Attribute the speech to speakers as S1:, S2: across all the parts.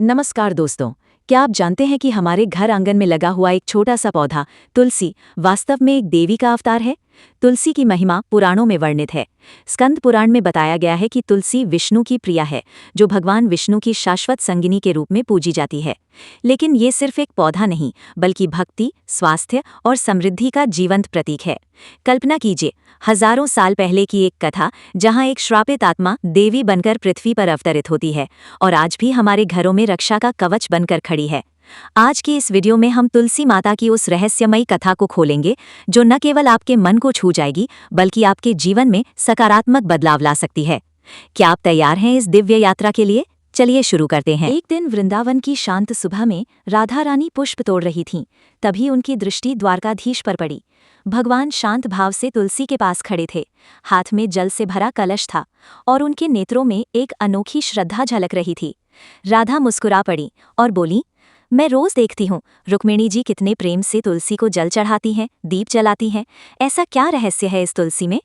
S1: नमस्कार दोस्तों। क्या आप जानते हैं कि हमारे घर आंगन में लगा हुआ एक छोटा सा पौधा तुलसी वास्तव में एक देवी का अवतार है। तुलसी की महिमा पुराणों में वर्णित है। स्कंद पुराण में बताया गया है कि तुलसी विष्णु की प्रिया है, जो भगवान विष्णु की शाश्वत संगिनी के रूप में पूजी जाती है। लेकिन ये सिर्फ एक पौधा नहीं, बल्कि भक्ति, स्वास्थ्य और समृद्धि का जीवंत प्रतीक है। कल्पना कीजिए, हजारों साल पहले की एक कथा जहां एक श्रापित आत्मा देवी बनकर पृथ्वी पर अवतरित होती है और आज भी हमारे घरों में रक्षा का कवच बनकर खड़ी है। आज की इस वीडियो में हम तुलसी माता की उस रहस्यमयी कथा को खोलेंगे, जो न केवल आपके मन को छू जाएगी, बल्कि आपके जीवन में सकारात्मक बदलाव ला सकती है। क्या आप तैयार हैं इस दिव्य यात्रा के लिए? चलिए शुरू करते हैं। एक दिन वृंदावन की शांत सुबह में राधा रानी पुष्प तोड़ रही थीं। तभी उनकी दृष्टि द्वारकाधीश पर पड़ी। भगवान शांत भाव से तुलसी के पास खड़े थे। हाथ में जल से भरा कलश था और उनके नेत्रों में एक अनोखी श्रद्धा झलक रही थी। राधा मुस्कुरा पड़ी और बोली, मैं रोज देखती हूँ रुक्मिणी जी कितने प्रेम से तुलसी को जल चढ़ाती हैं, दीप जलाती हैं। ऐसा क्या रहस्य है इस तुलसी में?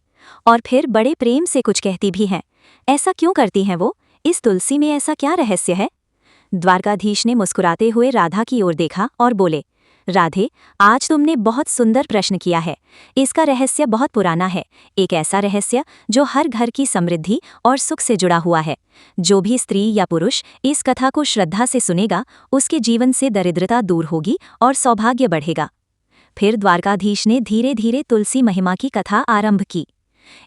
S1: और फिर बड़े प्रेम से कुछ कहती भी हैं। ऐसा क्यों करती हैं वो? इस तुलसी में ऐसा क्या रहस्य है? द्वारकाधीश ने मुस्कुराते हुए राधा की ओर देखा और बोले, राधे, आज तुमने बहुत सुंदर प्रश्न किया है। इसका रहस्य बहुत पुराना है, एक ऐसा रहस्य जो हर घर की समृद्धि और सुख से जुड़ा हुआ है। जो भी स्त्री या पुरुष इस कथा को श्रद्धा से सुनेगा, उसके जीवन से दरिद्रता दूर होगी और सौभाग्य बढ़ेगा। फिर द्वारकाधीश ने धीरे धीरे तुलसी महिमा की कथा आरंभ की।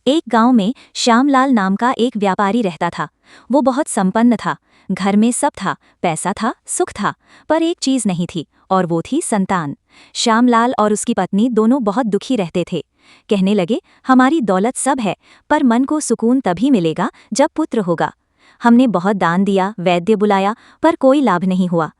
S1: एक गांव में श्यामलाल नाम का एक व्यापारी रहता था। वो बहुत संपन्न था, घर में सब था, पैसा था, सुख था, पर एक चीज नहीं थी, और वो थी संतान। श्यामलाल और उसकी पत्नी दोनों बहुत दुखी रहते थे। कहने लगे, हमारी दौलत सब है, पर मन को सुकून तभी मिलेगा जब पुत्र होगा। हमने बहुत दान दिया, वैद्य बुलाया, पर कोई लाभ नहीं हुआ।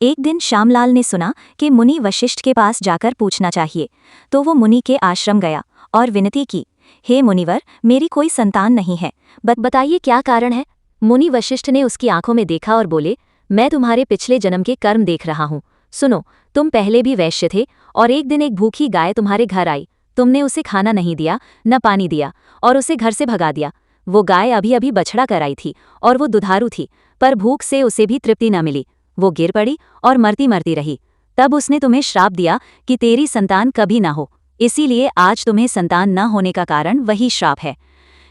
S1: एक दिन श्यामलाल ने सुना कि मुनि वशिष्ठ के पास जाकर पूछना चाहिए, तो वो मुनि के आश्रम गया और विनती की, हे मुनिवर, मेरी कोई संतान नहीं है, बताइए क्या कारण है? मुनि वशिष्ठ ने उसकी आंखों में देखा और बोले, मैं तुम्हारे पिछले जन्म के कर्म देख रहा हूँ। सुनो, तुम पहले भी वैश्य थे और एक दिन एक भूखी गाय तुम्हारे घर आई। तुमने उसे खाना नहीं दिया, न पानी दिया, और उसे घर से भगा दिया। वो गाय अभी अभी बछड़ा कराई थी और वो दुधारू थी, पर भूख से उसे भी तृप्ति न मिली। वो गिर पड़ी और मरती मरती रही। तब उसने तुम्हें श्राप दिया कि तेरी संतान कभी ना हो। इसीलिए आज तुम्हें संतान न होने का कारण वही श्राप है।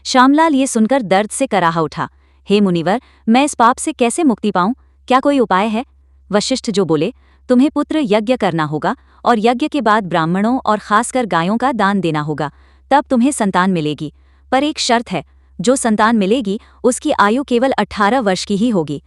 S1: श्यामलाल ये सुनकर दर्द से कराह उठा। हे मुनिवर, मैं इस पाप से कैसे मुक्ति पाऊं? क्या कोई उपाय है? वशिष्ठ जो बोले, तुम्हें पुत्र यज्ञ करना होगा और यज्ञ के बाद ब्राह्मणों और खासकर गायों का दान देना होगा, तब तुम्हें संतान मिलेगी। पर एक शर्त है, जो संतान मिलेगी उसकी आयु केवल 18 वर्ष की ही होगी।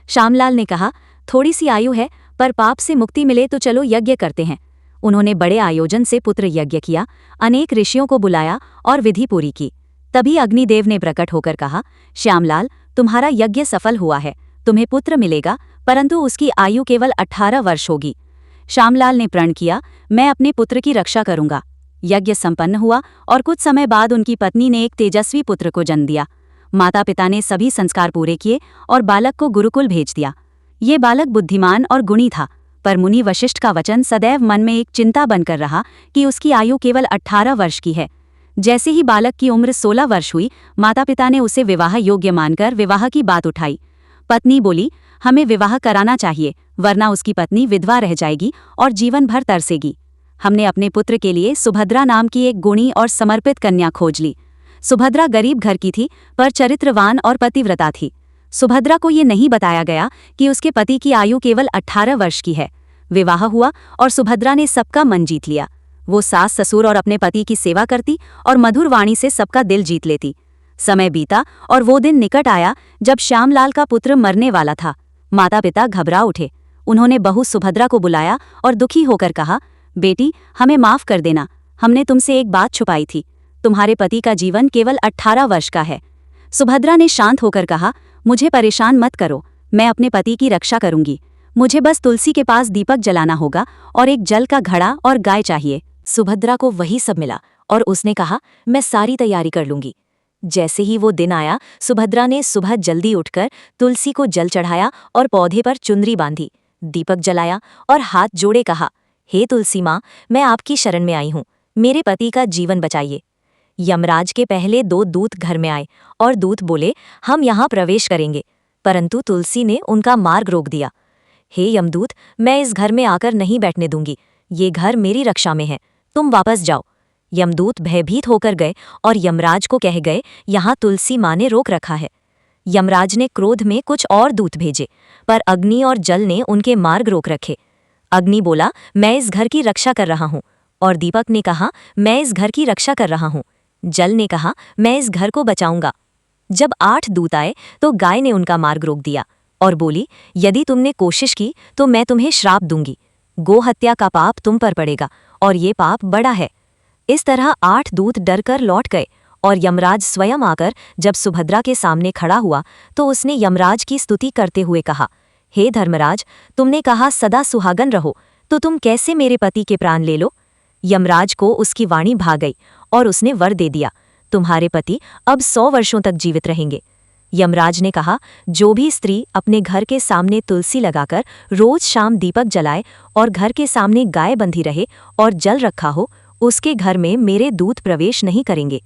S1: श्यामलाल ने कहा, थोड़ी सी आयु है, पर पाप से मुक्ति मिले तो चलो यज्ञ करते हैं। उन्होंने बड़े आयोजन से पुत्र यज्ञ किया, अनेक ऋषियों को बुलाया और विधि पूरी की। तभी अग्निदेव ने प्रकट होकर कहा, श्यामलाल, तुम्हारा यज्ञ सफल हुआ है, तुम्हें पुत्र मिलेगा, परंतु उसकी आयु केवल 18 वर्ष होगी। श्यामलाल ने प्रण किया, मैं अपने पुत्र की रक्षा करूंगा। यज्ञ संपन्न हुआ और कुछ समय बाद उनकी पत्नी ने एक तेजस्वी पुत्र को जन्म दिया। माता पिता ने सभी संस्कार पूरे किए और बालक को गुरुकुल भेज दिया। ये बालक बुद्धिमान और गुणी था, पर मुनि वशिष्ठ का वचन सदैव मन में एक चिंता बनकर रहा कि उसकी आयु केवल 18 वर्ष की है। जैसे ही बालक की उम्र 16 वर्ष हुई, माता पिता ने उसे विवाह योग्य मानकर विवाह की बात उठाई। पत्नी बोली, हमें विवाह कराना चाहिए, वरना उसकी पत्नी विधवा रह जाएगी और जीवन भर तरसेगी। हमने अपने पुत्र के लिए सुभद्रा नाम की एक गुणी और समर्पित कन्या खोज ली। सुभद्रा गरीब घर की थी, पर चरित्रवान और पतिव्रता थी। सुभद्रा को ये नहीं बताया गया कि उसके पति की आयु केवल 18 वर्ष की है। विवाह हुआ और सुभद्रा ने सबका मन जीत लिया। वो सास ससुर और अपने पति की सेवा करती और मधुर वाणी से सबका दिल जीत लेती। समय बीता और वो दिन निकट आया जब श्यामलाल का पुत्र मरने वाला था। माता पिता घबरा उठे। उन्होंने बहू सुभद्रा को बुलाया और दुखी होकर कहा, बेटी, हमें माफ कर देना, हमने तुमसे एक बात छुपाई थी। तुम्हारे पति का जीवन केवल 18 वर्ष का है। सुभद्रा ने शांत होकर कहा, मुझे परेशान मत करो, मैं अपने पति की रक्षा करूंगी। मुझे बस तुलसी के पास दीपक जलाना होगा और एक जल का घड़ा और गाय चाहिए। सुभद्रा को वही सब मिला और उसने कहा, मैं सारी तैयारी कर लूंगी। जैसे ही वो दिन आया, सुभद्रा ने सुबह जल्दी उठकर तुलसी को जल चढ़ाया और पौधे पर चुनरी बांधी, दीपक जलाया और हाथ जोड़े कहा, हे तुलसी माँ, मैं आपकी शरण में आई हूँ, मेरे पति का जीवन बचाइए। यमराज के पहले 2 दूत घर में आए और दूत बोले, हम यहाँ प्रवेश करेंगे, परंतु तुलसी ने उनका मार्ग रोक दिया। हे यमदूत, मैं इस घर में आकर नहीं बैठने दूंगी। ये घर मेरी रक्षा में है, तुम वापस जाओ। यमदूत भयभीत होकर गए और यमराज को कह गए, यहाँ तुलसी माँ ने रोक रखा है। यमराज ने क्रोध में कुछ और दूत भेजे, पर अग्नि और जल ने उनके मार्ग रोक रखे। अग्नि बोला, मैं इस घर की रक्षा कर रहा हूँ, और दीपक ने कहा, मैं इस घर की रक्षा कर रहा हूँ। जल ने कहा, मैं इस घर को बचाऊंगा। जब 8 दूत आए तो गाय ने उनका मार्ग रोक दिया और बोली, यदि तुमने कोशिश की तो मैं तुम्हें श्राप दूंगी। गो हत्या का पाप तुम पर पड़ेगा, और ये पाप बड़ा है। इस तरह 8 दूत डरकर लौट गए, और यमराज स्वयं आकर जब सुभद्रा के सामने खड़ा हुआ तो उसने यमराज की स्तुति करते हुए कहा, हे धर्मराज, तुमने कहा सदा सुहागन रहो, तो तुम कैसे मेरे पति के प्राण ले लो। यमराज को उसकी वाणी भा गई और उसने वर दे दिया, तुम्हारे पति अब 100 वर्षों तक जीवित रहेंगे। यमराज ने कहा, जो भी स्त्री अपने घर के सामने तुलसी लगाकर रोज शाम दीपक जलाए और घर के सामने गाय बंधी रहे और जल रखा हो, उसके घर में मेरे दूत प्रवेश नहीं करेंगे।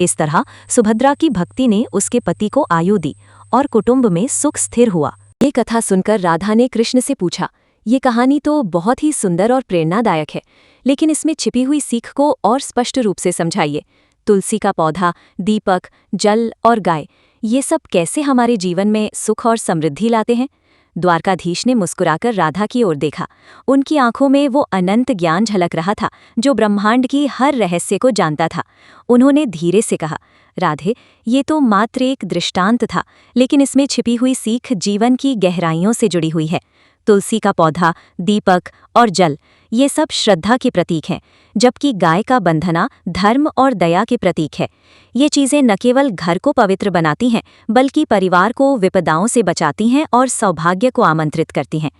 S1: इस तरह सुभद्रा की भक्ति ने उसके पति को आयु दी और कुटुंब में सुख स्थिर हुआ। ये कथा सुनकर राधा ने कृष्ण से पूछा, ये कहानी तो बहुत ही सुंदर और प्रेरणादायक है, लेकिन इसमें छिपी हुई सीख को और स्पष्ट रूप से समझाइए। तुलसी का पौधा, दीपक, जल और गाय, ये सब कैसे हमारे जीवन में सुख और समृद्धि लाते हैं? द्वारकाधीश ने मुस्कुराकर राधा की ओर देखा। उनकी आंखों में वो अनंत ज्ञान झलक रहा था जो ब्रह्मांड की हर रहस्य को जानता था। उन्होंने धीरे से कहा, राधे, ये तो मात्र एक दृष्टांत था, लेकिन इसमें छिपी हुई सीख जीवन की गहराइयों से जुड़ी हुई है। तुलसी का पौधा, दीपक और जल, ये सब श्रद्धा के प्रतीक हैं, जबकि गाय का बंधना धर्म और दया के प्रतीक है। ये चीज़ें न केवल घर को पवित्र बनाती हैं, बल्कि परिवार को विपदाओं से बचाती हैं और सौभाग्य को आमंत्रित करती हैं।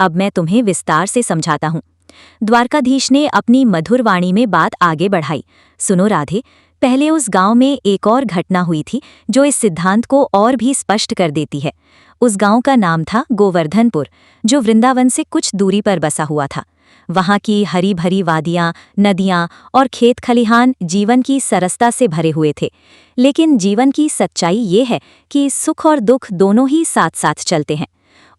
S1: अब मैं तुम्हें विस्तार से समझाता हूँ। द्वारकाधीश ने अपनी मधुर वाणी में बात आगे बढ़ाई। सुनो राधे, पहले उस गांव में एक और घटना हुई थी जो इस सिद्धांत को और भी स्पष्ट कर देती है। उस गांव का नाम था गोवर्धनपुर, जो वृंदावन से कुछ दूरी पर बसा हुआ था। वहां की हरी भरी वादियां, नदियां और खेत खलिहान जीवन की सरसता से भरे हुए थे। लेकिन जीवन की सच्चाई ये है कि सुख और दुख दोनों ही साथ साथ चलते हैं।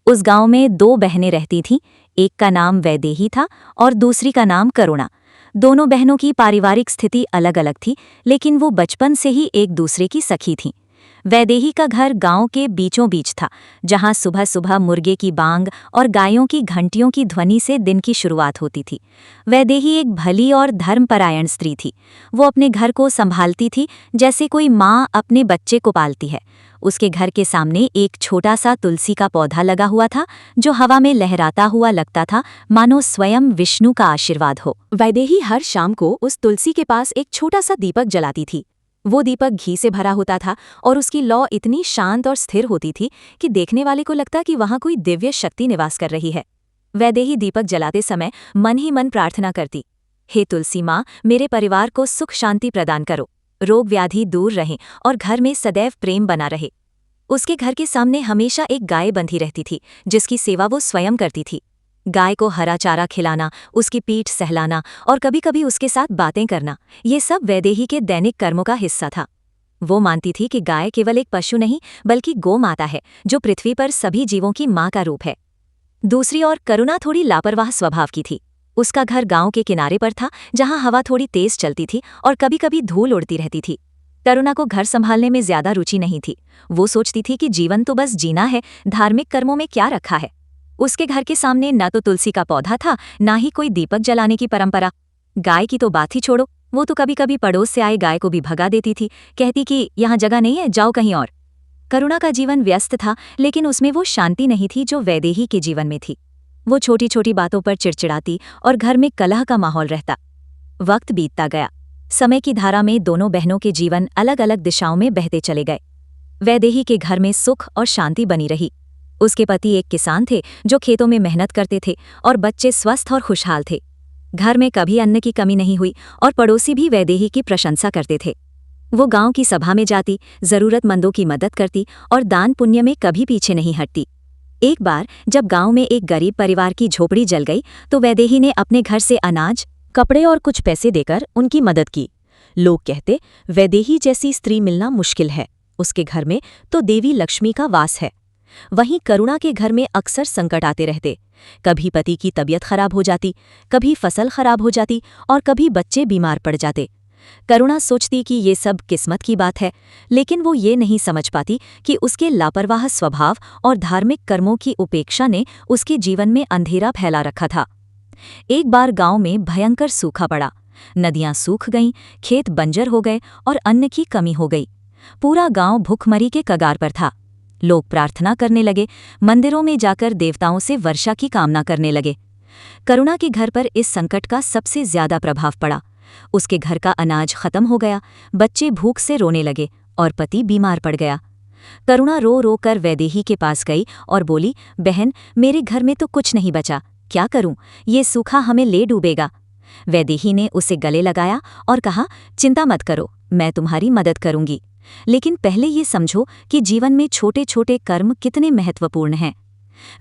S1: उस गांव में 2 बहनें रहती थीं, एक का नाम वैदेही था और दूसरी का नाम करुणा। दोनों बहनों की पारिवारिक स्थिति अलग अलग थी, लेकिन वो बचपन से ही एक दूसरे की सखी थीं। वैदेही का घर गांव के बीचों बीच था, जहां सुबह सुबह मुर्गे की बांग और गायों की घंटियों की ध्वनि से दिन की शुरुआत होती थी। वैदेही एक भली और धर्मपरायण स्त्री थी। वो अपने घर को संभालती थी जैसे कोई माँ अपने बच्चे को पालती है। उसके घर के सामने एक छोटा सा तुलसी का पौधा लगा हुआ था, जो हवा में लहराता हुआ लगता था, मानो स्वयं विष्णु का आशीर्वाद हो। वैदेही हर शाम को उस तुलसी के पास एक छोटा सा दीपक जलाती थी। वो दीपक घी से भरा होता था और उसकी लौ इतनी शांत और स्थिर होती थी कि देखने वाले को लगता कि वहां कोई दिव्य शक्ति निवास कर रही है। वैदेही दीपक जलाते समय मन ही मन प्रार्थना करती, हे तुलसी माँ, मेरे परिवार को सुख शांति प्रदान करो, रोग व्याधि दूर रहें और घर में सदैव प्रेम बना रहे। उसके घर के सामने हमेशा एक गाय बंधी रहती थी, जिसकी सेवा वो स्वयं करती थी। गाय को हरा चारा खिलाना, उसकी पीठ सहलाना और कभी कभी उसके साथ बातें करना, ये सब वैदेही के दैनिक कर्मों का हिस्सा था। वो मानती थी कि गाय केवल एक पशु नहीं, बल्कि गौ माता है, जो पृथ्वी पर सभी जीवों की माँ का रूप है। दूसरी ओर करुणा थोड़ी लापरवाह स्वभाव की थी। उसका घर गांव के किनारे पर था, जहां हवा थोड़ी तेज चलती थी और कभी कभी धूल उड़ती रहती थी। करुणा को घर संभालने में ज्यादा रुचि नहीं थी। वो सोचती थी कि जीवन तो बस जीना है, धार्मिक कर्मों में क्या रखा है। उसके घर के सामने न तो तुलसी का पौधा था, ना ही कोई दीपक जलाने की परंपरा। गाय की तो बात ही छोड़ो, वो तो कभी कभी पड़ोस से आए गाय को भी भगा देती थी, कहती कि यहाँ जगह नहीं है, जाओ कहीं और। करुणा का जीवन व्यस्त था, लेकिन उसमें वो शांति नहीं थी जो वैदेही के जीवन में थी। वो छोटी छोटी बातों पर चिड़चिड़ाती और घर में कलह का माहौल रहता। वक्त बीतता गया। समय की धारा में दोनों बहनों के जीवन अलग अलग दिशाओं में बहते चले गए। वैदेही के घर में सुख और शांति बनी रही। उसके पति एक किसान थे जो खेतों में मेहनत करते थे और बच्चे स्वस्थ और खुशहाल थे। घर में कभी अन्न की कमी नहीं हुई और पड़ोसी भी वैदेही की प्रशंसा करते थे। वो गांव की सभा में जाती, जरूरतमंदों की मदद करती और दान पुण्य में कभी पीछे नहीं हटती। एक बार जब गांव में एक गरीब परिवार की झोपड़ी जल गई तो वैदेही ने अपने घर से अनाज, कपड़े और कुछ पैसे देकर उनकी मदद की। लोग कहते, वैदेही जैसी स्त्री मिलना मुश्किल है, उसके घर में तो देवी लक्ष्मी का वास है। वहीं करुणा के घर में अक्सर संकट आते रहते। कभी पति की तबीयत खराब हो जाती, कभी फसल खराब हो जाती और कभी बच्चे बीमार पड़ जाते। करुणा सोचती कि ये सब किस्मत की बात है, लेकिन वो ये नहीं समझ पाती कि उसके लापरवाह स्वभाव और धार्मिक कर्मों की उपेक्षा ने उसके जीवन में अंधेरा फैला रखा था। एक बार गांव में भयंकर सूखा पड़ा। नदियां सूख गईं, खेत बंजर हो गए और अन्न की कमी हो गई। पूरा गांव भूखमरी के कगार पर था। लोग प्रार्थना करने लगे, मंदिरों में जाकर देवताओं से वर्षा की कामना करने लगे। करुणा के घर पर इस संकट का सबसे ज्यादा प्रभाव पड़ा। उसके घर का अनाज खत्म हो गया, बच्चे भूख से रोने लगे और पति बीमार पड़ गया। करुणा रो रो कर वैदेही के पास गई और बोली, बहन, मेरे घर में तो कुछ नहीं बचा, क्या करूं? ये सूखा हमें ले डूबेगा। वैदेही ने उसे गले लगाया और कहा, चिंता मत करो, मैं तुम्हारी मदद करूंगी। लेकिन पहले ये समझो कि जीवन में छोटे छोटे कर्म कितने महत्वपूर्ण हैं।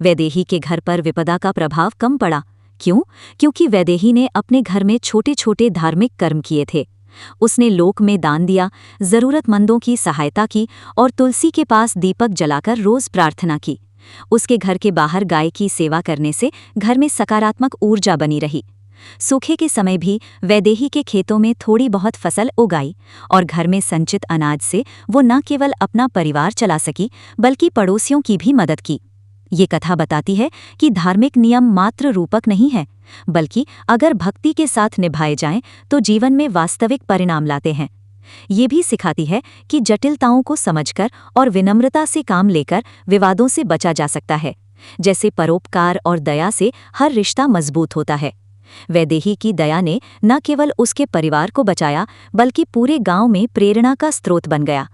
S1: वैदेही के घर पर विपदा का प्रभाव कम पड़ा। क्यों? क्योंकि वैदेही ने अपने घर में छोटे छोटे धार्मिक कर्म किए थे। उसने लोक में दान दिया, जरूरतमंदों की सहायता की और तुलसी के पास दीपक जलाकर रोज प्रार्थना की। उसके घर के बाहर गाय की सेवा करने से घर में सकारात्मक ऊर्जा बनी रही। सूखे के समय भी वैदेही के खेतों में थोड़ी बहुत फसल उगाई और घर में संचित अनाज से वो न केवल अपना परिवार चला सकी, बल्कि पड़ोसियों की भी मदद की। ये कथा बताती है कि धार्मिक नियम मात्र रूपक नहीं है, बल्कि अगर भक्ति के साथ निभाए जाएं तो जीवन में वास्तविक परिणाम लाते हैं। ये भी सिखाती है कि जटिलताओं को समझकर और विनम्रता से काम लेकर विवादों से बचा जा सकता है। जैसे परोपकार और दया से हर रिश्ता मजबूत होता है। वैदेही की दया ने न केवल उसके परिवार को बचाया, बल्कि पूरे गांव में प्रेरणा का स्रोत बन गया।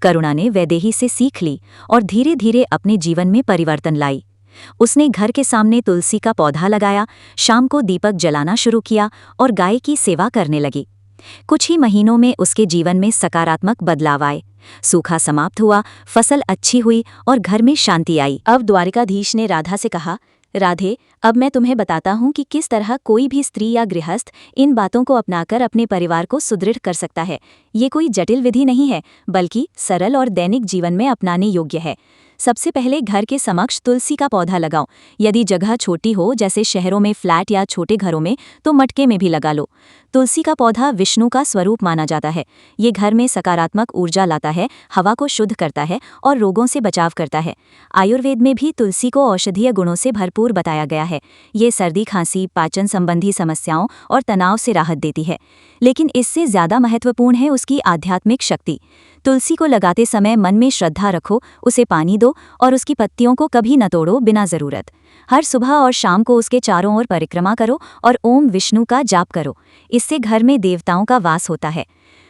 S1: करुणा ने वैदेही से सीख ली और धीरे धीरे अपने जीवन में परिवर्तन लाई। उसने घर के सामने तुलसी का पौधा लगाया, शाम को दीपक जलाना शुरू किया और गाय की सेवा करने लगी। कुछ ही महीनों में उसके जीवन में सकारात्मक बदलाव आए। सूखा समाप्त हुआ, फसल अच्छी हुई और घर में शांति आई। अब द्वारिकाधीश ने राधा से कहा, राधे, अब मैं तुम्हें बताता हूँ कि किस तरह कोई भी स्त्री या गृहस्थ इन बातों को अपनाकर अपने परिवार को सुदृढ़ कर सकता है। ये कोई जटिल विधि नहीं है, बल्कि सरल और दैनिक जीवन में अपनाने योग्य है। सबसे पहले घर के समक्ष तुलसी का पौधा लगाओ। यदि जगह छोटी हो, जैसे शहरों में फ्लैट या छोटे घरों में, तो मटके में भी लगा लो। तुलसी का पौधा विष्णु का स्वरूप माना जाता है। ये घर में सकारात्मक ऊर्जा लाता है, हवा को शुद्ध करता है और रोगों से बचाव करता है। आयुर्वेद में भी तुलसी को औषधीय गुणों से भरपूर बताया गया है। ये सर्दी, खांसी, पाचन संबंधी समस्याओं और तनाव से राहत देती है। लेकिन इससे ज्यादा महत्वपूर्ण है उसकी आध्यात्मिक शक्ति। तुलसी को लगाते समय मन में श्रद्धा रखो, उसे पानी दो और उसकी पत्तियों को कभी न तोड़ो बिना जरूरत। हर सुबह और शाम को उसके चारों ओर परिक्रमा करो और ओम विष्णु का जाप करो। इससे घर में देवताओं का वास होता है।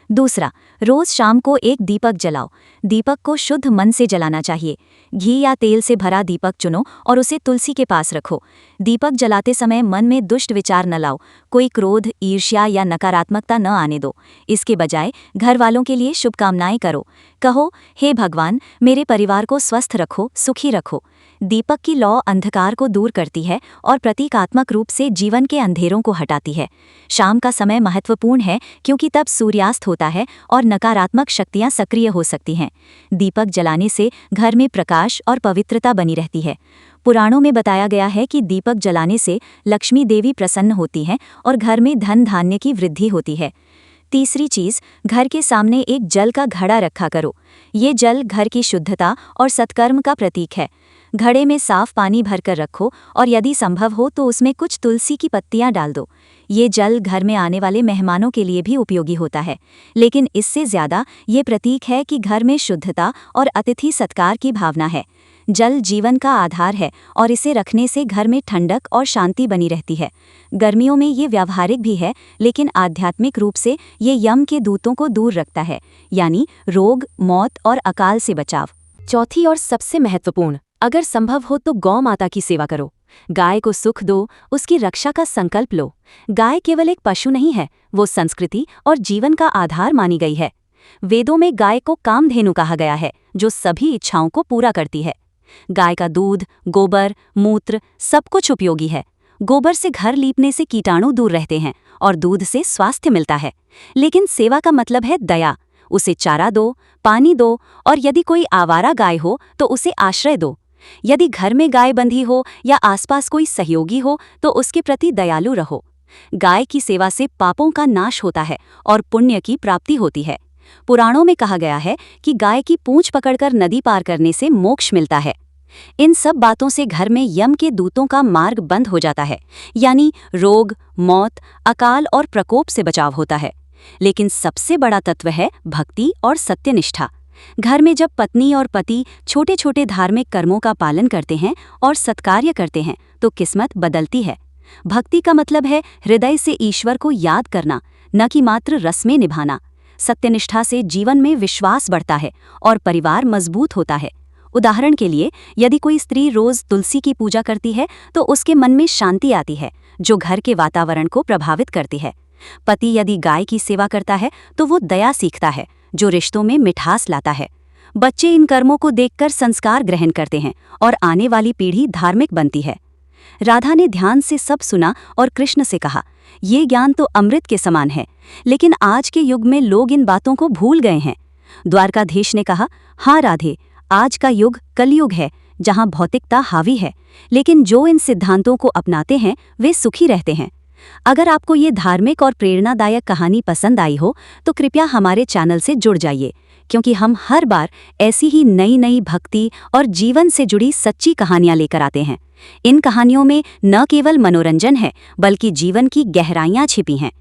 S1: दूसरा, रोज शाम को एक दीपक जलाओ। दीपक को शुद्ध मन से जलाना चाहिए। घी या तेल से भरा दीपक चुनो और उसे तुलसी के पास रखो। दीपक जलाते समय मन में दुष्ट विचार न लाओ। कोई क्रोध, ईर्ष्या या नकारात्मकता न आने दो। इसके बजाय घर वालों के लिए शुभकामनाएं करो। कहो, हे भगवान, मेरे परिवार को स्वस्थ रखो, सुखी रखो। दीपक की लौ अंधकार को दूर करती है और प्रतीकात्मक रूप से जीवन के अंधेरों को हटाती है। शाम का समय महत्वपूर्ण है क्योंकि तब सूर्यास्त होता है और नकारात्मक शक्तियां सक्रिय हो सकती हैं। दीपक जलाने से घर में प्रकाश और पवित्रता बनी रहती है। पुराणों में बताया गया है कि दीपक जलाने से लक्ष्मी देवी प्रसन्न होती हैं और घर में धन धान्य की वृद्धि होती है। तीसरी चीज, घर के सामने एक जल का घड़ा रखा करो। ये जल घर की शुद्धता और सत्कर्म का प्रतीक है। घड़े में साफ पानी भरकर रखो और यदि संभव हो तो उसमें कुछ तुलसी की पत्तियां डाल दो। ये जल घर में आने वाले मेहमानों के लिए भी उपयोगी होता है, लेकिन इससे ज्यादा ये प्रतीक है कि घर में शुद्धता और अतिथि सत्कार की भावना है। जल जीवन का आधार है और इसे रखने से घर में ठंडक और शांति बनी रहती है। गर्मियों में ये व्यावहारिक भी है, लेकिन आध्यात्मिक रूप से ये यम के दूतों को दूर रखता है, यानी रोग, मौत और अकाल से बचाव। चौथी और सबसे महत्वपूर्ण, अगर संभव हो तो गौ माता की सेवा करो। गाय को सुख दो, उसकी रक्षा का संकल्प लो। गाय केवल एक पशु नहीं है, वो संस्कृति और जीवन का आधार मानी गई है। वेदों में गाय को कामधेनु कहा गया है, जो सभी इच्छाओं को पूरा करती है। गाय का दूध, गोबर, मूत्र सब कुछ उपयोगी है। गोबर से घर लीपने से कीटाणु दूर रहते हैं और दूध से स्वास्थ्य मिलता है। लेकिन सेवा का मतलब है दया। उसे चारा दो, पानी दो और यदि कोई आवारा गाय हो तो उसे आश्रय दो। यदि घर में गाय बंधी हो या आसपास कोई सहयोगी हो तो उसके प्रति दयालु रहो। गाय की सेवा से पापों का नाश होता है और पुण्य की प्राप्ति होती है। पुराणों में कहा गया है कि गाय की पूंछ पकड़कर नदी पार करने से मोक्ष मिलता है। इन सब बातों से घर में यम के दूतों का मार्ग बंद हो जाता है, यानी रोग, मौत, अकाल और प्रकोप से बचाव होता है। लेकिन सबसे बड़ा तत्व है भक्ति और सत्यनिष्ठा। घर में जब पत्नी और पति छोटे छोटे धार्मिक कर्मों का पालन करते हैं और सत्कार्य करते हैं तो किस्मत बदलती है। भक्ति का मतलब है हृदय से ईश्वर को याद करना, न कि मात्र रस्में निभाना। सत्यनिष्ठा से जीवन में विश्वास बढ़ता है और परिवार मजबूत होता है। उदाहरण के लिए, यदि कोई स्त्री रोज तुलसी की पूजा करती है तो उसके मन में शांति आती है, जो घर के वातावरण को प्रभावित करती है। पति यदि गाय की सेवा करता है तो वो दया सीखता है, जो रिश्तों में मिठास लाता है। बच्चे इन कर्मों को देखकर संस्कार ग्रहण करते हैं और आने वाली पीढ़ी धार्मिक बनती है। राधा ने ध्यान से सब सुना और कृष्ण से कहा, ये ज्ञान तो अमृत के समान है, लेकिन आज के युग में लोग इन बातों को भूल गए हैं। द्वारकाधीश ने कहा, हाँ राधे, आज का युग कलयुग है, जहाँ भौतिकता हावी है, लेकिन जो इन सिद्धांतों को अपनाते हैं वे सुखी रहते हैं। अगर आपको ये धार्मिक और प्रेरणादायक कहानी पसंद आई हो तो कृपया हमारे चैनल से जुड़ जाइए, क्योंकि हम हर बार ऐसी ही नई नई भक्ति और जीवन से जुड़ी सच्ची कहानियां लेकर आते हैं। इन कहानियों में न केवल मनोरंजन है, बल्कि जीवन की गहराइयां छिपी हैं।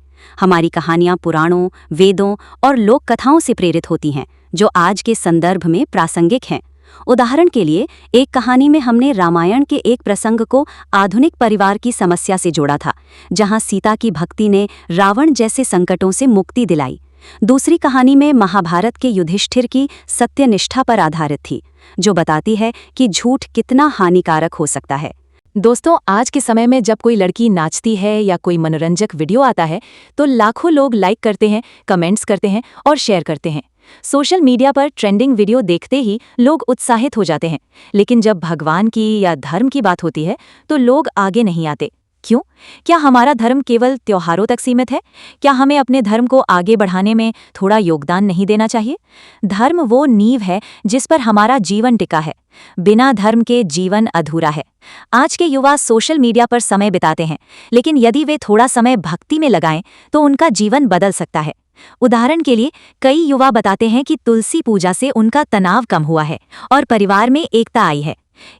S1: हमारी कहानियां पुराणों, वेदों और लोक कथाओं से प्रेरित होती हैं, जो आज के संदर्भ में प्रासंगिक हैं। उदाहरण के लिए, एक कहानी में हमने रामायण के एक प्रसंग को आधुनिक परिवार की समस्या से जोड़ा था, जहां सीता की भक्ति ने रावण जैसे संकटों से मुक्ति दिलाई। दूसरी कहानी में महाभारत के युधिष्ठिर की सत्यनिष्ठा पर आधारित थी, जो बताती है कि झूठ कितना हानिकारक हो सकता है। दोस्तों, आज के समय में जब कोई लड़की नाचती है या कोई मनोरंजक वीडियो आता है तो लाखों लोग लाइक करते हैं, कमेंट्स करते हैं और शेयर करते हैं। सोशल मीडिया पर ट्रेंडिंग वीडियो देखते ही लोग उत्साहित हो जाते हैं, लेकिन जब भगवान की या धर्म की बात होती है तो लोग आगे नहीं आते। क्यों? क्या हमारा धर्म केवल त्योहारों तक सीमित है? क्या हमें अपने धर्म को आगे बढ़ाने में थोड़ा योगदान नहीं देना चाहिए? धर्म वो नींव है जिस पर हमारा जीवन टिका है। बिना धर्म के जीवन अधूरा है। आज के युवा सोशल मीडिया पर समय बिताते हैं, लेकिन यदि वे थोड़ा समय भक्ति में लगाएं तो उनका जीवन बदल सकता है। उदाहरण के लिए, कई युवा बताते हैं कि तुलसी पूजा से उनका तनाव कम हुआ है और परिवार में एकता आई है।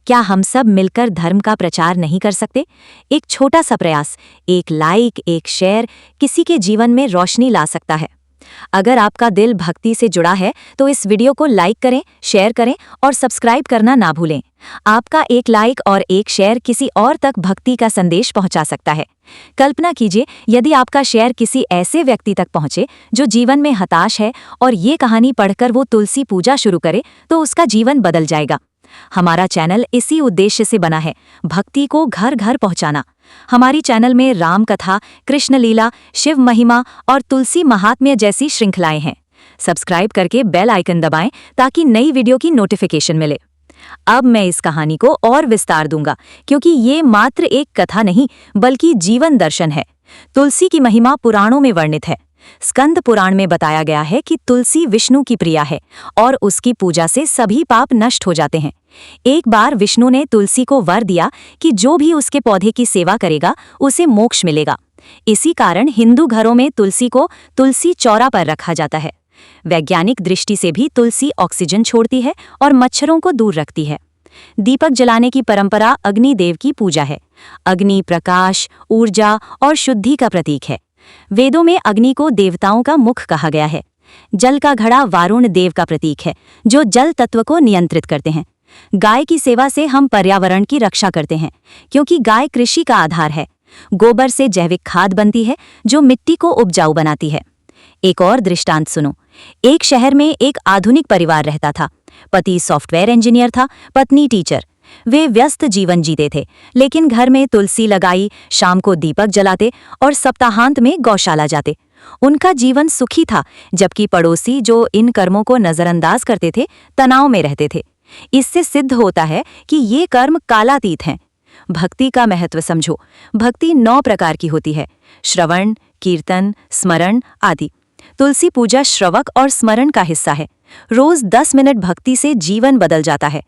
S1: क्या हम सब मिलकर धर्म का प्रचार नहीं कर सकते? एक छोटा सा प्रयास, एक लाइक, एक शेयर किसी के जीवन में रोशनी ला सकता है। अगर आपका दिल भक्ति से जुड़ा है तो इस वीडियो को लाइक करें, शेयर करें और सब्सक्राइब करना ना भूलें। आपका एक लाइक और एक शेयर किसी और तक भक्ति का संदेश पहुंचा सकता है। कल्पना कीजिए, यदि आपका शेयर किसी ऐसे व्यक्ति तक पहुंचे जो जीवन में हताश है और ये कहानी पढ़कर वो तुलसी पूजा शुरू करे, तो उसका जीवन बदल जाएगा। हमारा चैनल इसी उद्देश्य से बना है, भक्ति को घर घर पहुंचाना। हमारी चैनल में राम कथा, कृष्ण लीला, शिव महिमा और तुलसी महात्म्य जैसी श्रृंखलाएं हैं। सब्सक्राइब करके बेल आइकन दबाएं ताकि नई वीडियो की नोटिफिकेशन मिले। अब मैं इस कहानी को और विस्तार दूंगा, क्योंकि ये मात्र एक कथा नहीं बल्कि जीवन दर्शन है। तुलसी की महिमा पुराणों में वर्णित है। स्कंद पुराण में बताया गया है कि तुलसी विष्णु की प्रिया है और उसकी पूजा से सभी पाप नष्ट हो जाते हैं। एक बार विष्णु ने तुलसी को वर दिया कि जो भी उसके पौधे की सेवा करेगा उसे मोक्ष मिलेगा। इसी कारण हिंदू घरों में तुलसी को तुलसी चौरा पर रखा जाता है। वैज्ञानिक दृष्टि से भी तुलसी ऑक्सीजन छोड़ती है और मच्छरों को दूर रखती है। दीपक जलाने की परंपरा अग्निदेव की पूजा है। अग्नि प्रकाश, ऊर्जा और शुद्धि का प्रतीक है। वेदों में अग्नि को देवताओं का मुख कहा गया है। जल का घड़ा वारुण देव का प्रतीक है, जो जल तत्व को नियंत्रित करते हैं। गाय की सेवा से हम पर्यावरण की रक्षा करते हैं, क्योंकि गाय कृषि का आधार है। गोबर से जैविक खाद बनती है, जो मिट्टी को उपजाऊ बनाती है। एक और दृष्टांत सुनो। एक शहर में एक आधुनिक परिवार रहता था। पति सॉफ्टवेयर इंजीनियर था, पत्नी टीचर। वे व्यस्त जीवन जीते थे, लेकिन घर में तुलसी लगाई, शाम को दीपक जलाते और सप्ताहांत में गौशाला जाते। उनका जीवन सुखी था, जबकि पड़ोसी जो इन कर्मों को नजरअंदाज करते थे, तनाव में रहते थे। इससे सिद्ध होता है कि ये कर्म कालातीत हैं। भक्ति का महत्व समझो। भक्ति 9 प्रकार की होती है: श्रवण, कीर्तन, स्मरण आदि। तुलसी पूजा श्रवक और स्मरण का हिस्सा है। रोज 10 मिनट भक्ति से जीवन बदल जाता है।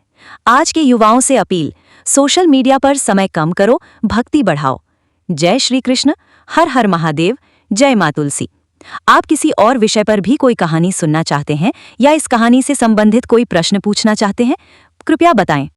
S1: आज के युवाओं से अपील, सोशल मीडिया पर समय कम करो, भक्ति बढ़ाओ। जय श्री कृष्ण, हर हर महादेव, जय मां तुलसी। आप किसी और विषय पर भी कोई कहानी सुनना चाहते हैं या इस कहानी से संबंधित कोई प्रश्न पूछना चाहते हैं? कृपया बताएं।